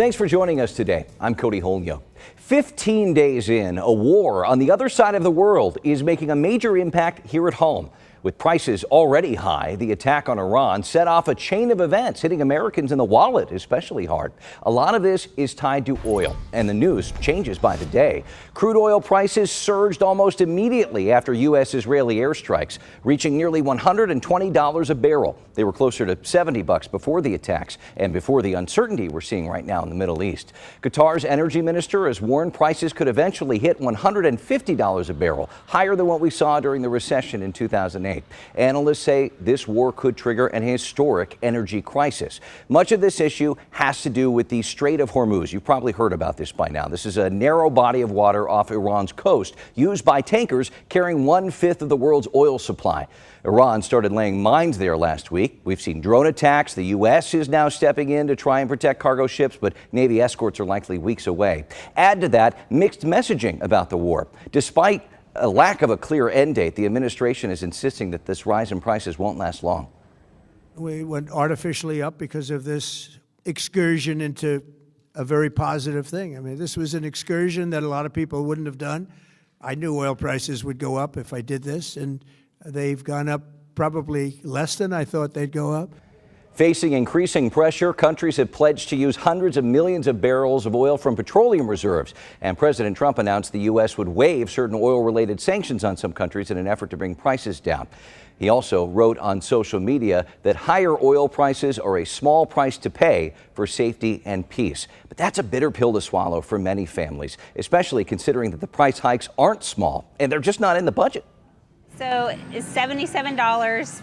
Thanks for joining us today. I'm Cody Holnyo. 15 days in, a war on the other side of the world is making a major impact here at home. With prices already high, the attack on Iran set off a chain of events hitting Americans in the wallet especially hard. A lot of this is tied to oil, and the news changes by the day. Crude oil prices surged almost immediately after U.S.-Israeli airstrikes, reaching nearly $120 a barrel. They were closer to $70 before the attacks and before the uncertainty we're seeing right now in the Middle East. Qatar's energy minister has warned prices could eventually hit $150 a barrel, higher than what we saw during the recession in 2008. Analysts say this war could trigger an historic energy crisis. Much of this issue has to do with the Strait of Hormuz. You've probably heard about this by now. This is a narrow body of water off Iran's coast used by tankers carrying 1/5 of the world's oil supply. Iran started laying mines there last week. We've seen drone attacks. The U.S. is now stepping in to try and protect cargo ships, but Navy escorts are likely weeks away. Add to that mixed messaging about the war. Despite a lack of a clear end date, the administration is insisting that this rise in prices won't last long. We went artificially up because of this excursion into a very positive thing. I mean, this was an excursion that a lot of people wouldn't have done. I knew oil prices would go up if I did this, and they've gone up probably less than I thought they'd go up. Facing increasing pressure, countries have pledged to use hundreds of millions of barrels of oil from petroleum reserves. And President Trump announced the U.S. would waive certain oil-related sanctions on some countries in an effort to bring prices down. He also wrote on social media that higher oil prices are a small price to pay for safety and peace. But that's a bitter pill to swallow for many families, especially considering that the price hikes aren't small and they're just not in the budget. So it's $77,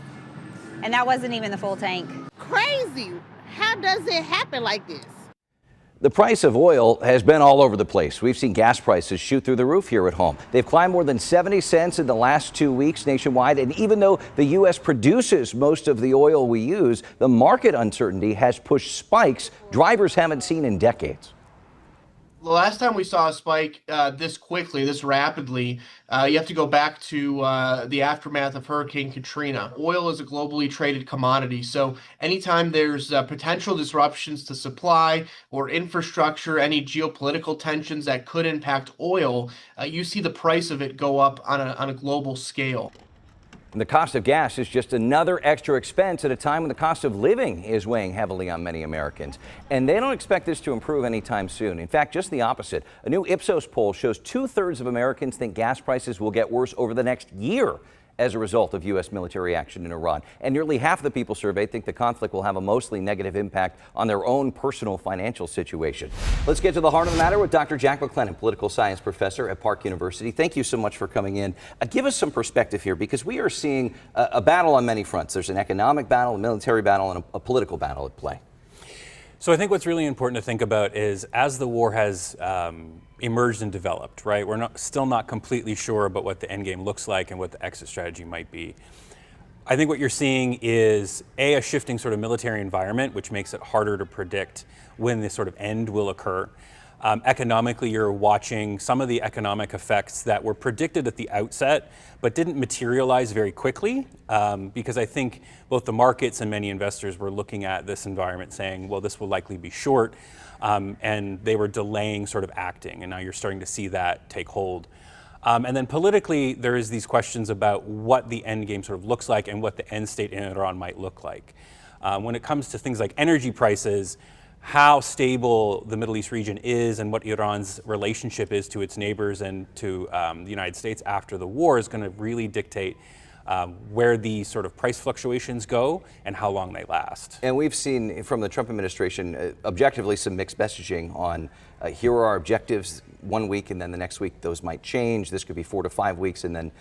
and that wasn't even the full tank. Crazy. How does it happen like this? The price of oil has been all over the place. We've seen gas prices shoot through the roof here at home. They've climbed more than 70 cents in the last 2 weeks nationwide. And even though the U.S. produces most of the oil we use, the market uncertainty has pushed spikes drivers haven't seen in decades. The last time we saw a spike this quickly, this rapidly, you have to go back to the aftermath of Hurricane Katrina. Oil is a globally traded commodity, so anytime there's potential disruptions to supply or infrastructure, any geopolitical tensions that could impact oil, you see the price of it go up on a global scale. And the cost of gas is just another extra expense at a time when the cost of living is weighing heavily on many Americans. And they don't expect this to improve anytime soon. In fact, just the opposite. A new Ipsos poll shows 2/3 of Americans think gas prices will get worse over the next year as a result of U.S. military action in Iran. And nearly half of the people surveyed think the conflict will have a mostly negative impact on their own personal financial situation. Let's get to the heart of the matter with Dr. Jack McLennan, political science professor at Park University. Thank you so much for coming in. Give us some perspective here, because we are seeing a battle on many fronts. There's an economic battle, a military battle, and a political battle at play. So I think what's really important to think about is, as the war has emerged and developed, right? We're still not completely sure about what the end game looks like and what the exit strategy might be. I think what you're seeing is a shifting sort of military environment, which makes it harder to predict when this sort of end will occur. Economically, you're watching some of the economic effects that were predicted at the outset, but didn't materialize very quickly, because I think both the markets and many investors were looking at this environment saying, well, this will likely be short, and they were delaying sort of acting, and now you're starting to see that take hold. And then politically, there is these questions about what the end game sort of looks like and what the end state in Iran might look like. When it comes to things like energy prices, how stable the Middle East region is and what Iran's relationship is to its neighbors and to the United States after the war is going to really dictate where these sort of price fluctuations go and how long they last. And we've seen from the Trump administration objectively some mixed messaging on here are our objectives 1 week, and then the next week those might change. This could be 4 to 5 weeks, and then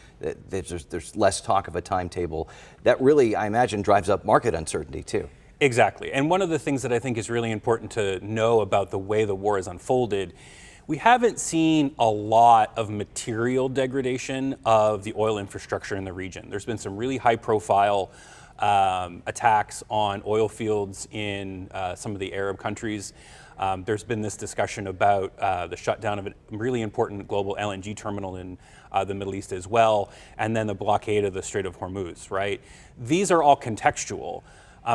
there's less talk of a timetable. That really, I imagine, drives up market uncertainty too. Exactly. And one of the things that I think is really important to know about the way the war has unfolded, we haven't seen a lot of material degradation of the oil infrastructure in the region. There's been some really high profile attacks on oil fields in some of the Arab countries. There's been this discussion about the shutdown of a really important global LNG terminal in the Middle East as well, and then the blockade of the Strait of Hormuz, right? These are all contextual.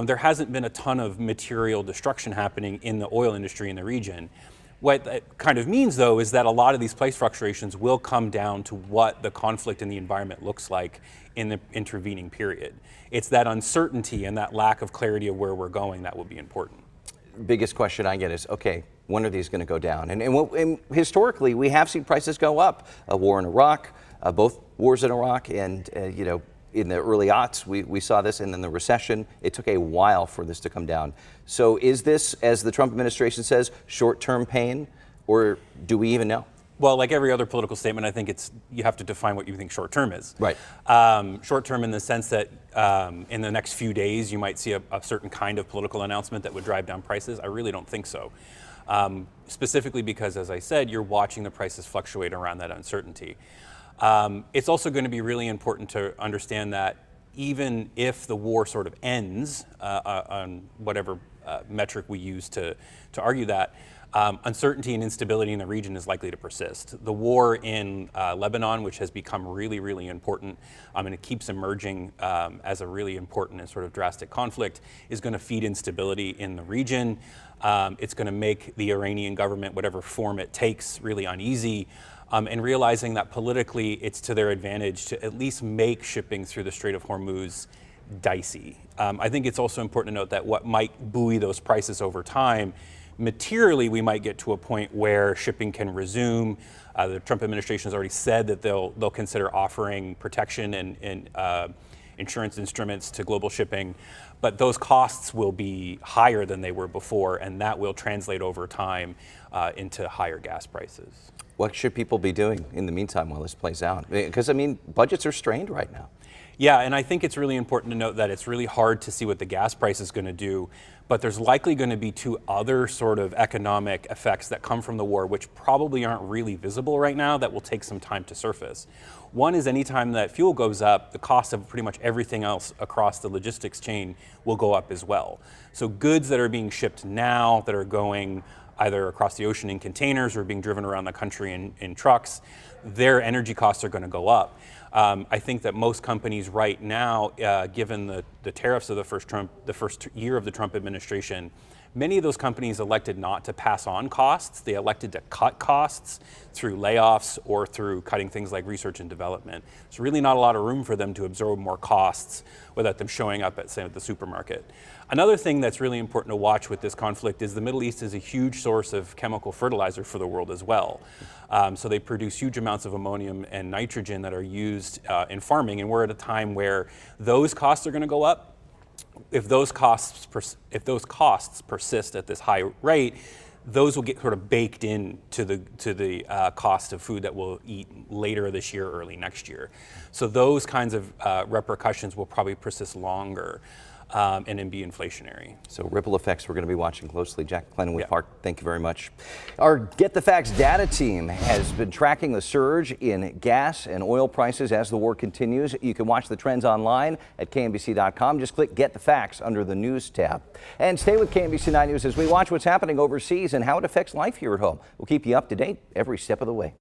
there hasn't been a ton of material destruction happening in the oil industry in the region. What that kind of means, though, is that a lot of these price fluctuations will come down to what the conflict in the environment looks like in the intervening period. It's that uncertainty and that lack of clarity of where we're going that will be important. Biggest question I get is, okay, when are these going to go down? And historically, we have seen prices go up. A war in Iraq, both wars in Iraq, and you know, in the early aughts, we saw this, and then the recession. It took a while for this to come down. So is this, as the Trump administration says, short-term pain, or do we even know? Well, like every other political statement, I think you have to define what you think short-term is. Right. Short-term in the sense that in the next few days, you might see a certain kind of political announcement that would drive down prices. I really don't think so. Specifically because, as I said, you're watching the prices fluctuate around that uncertainty. It's also going to be really important to understand that even if the war sort of ends on whatever metric we use to argue that, uncertainty and instability in the region is likely to persist. The war in Lebanon, which has become really, really important, and it keeps emerging as a really important and sort of drastic conflict, is going to feed instability in the region. It's going to make the Iranian government, whatever form it takes, really uneasy. And realizing that politically it's to their advantage to at least make shipping through the Strait of Hormuz dicey. I think it's also important to note that what might buoy those prices over time, materially we might get to a point where shipping can resume. The Trump administration has already said that they'll consider offering protection and insurance instruments to global shipping, but those costs will be higher than they were before, and that will translate over time into higher gas prices. What should people be doing in the meantime while this plays out? Because, I mean, budgets are strained right now. Yeah, and I think it's really important to note that it's really hard to see what the gas price is going to do, but there's likely going to be two other sort of economic effects that come from the war, which probably aren't really visible right now, that will take some time to surface. One is anytime that fuel goes up, the cost of pretty much everything else across the logistics chain will go up as well. So goods that are being shipped now that are going either across the ocean in containers or being driven around the country in trucks, their energy costs are going to go up. I think that most companies right now, given the tariffs of the first year of the Trump administration, many of those companies elected not to pass on costs. They elected to cut costs through layoffs or through cutting things like research and development. There's really not a lot of room for them to absorb more costs without them showing up at, say, the supermarket. Another thing that's really important to watch with this conflict is the Middle East is a huge source of chemical fertilizer for the world as well. So they produce huge amounts of ammonium and nitrogen that are used in farming, and we're at a time where those costs are going to go up. If those costs persist at this high rate, those will get sort of baked into the cost of food that we'll eat later this year, early next year. So those kinds of repercussions will probably persist longer. And then be inflationary. So ripple effects we're going to be watching closely. Jack Clennon with Park, thank you very much. Our Get the Facts data team has been tracking the surge in gas and oil prices as the war continues. You can watch the trends online at KNBC.com. Just click Get the Facts under the News tab. And stay with KNBC 9 News as we watch what's happening overseas and how it affects life here at home. We'll keep you up to date every step of the way.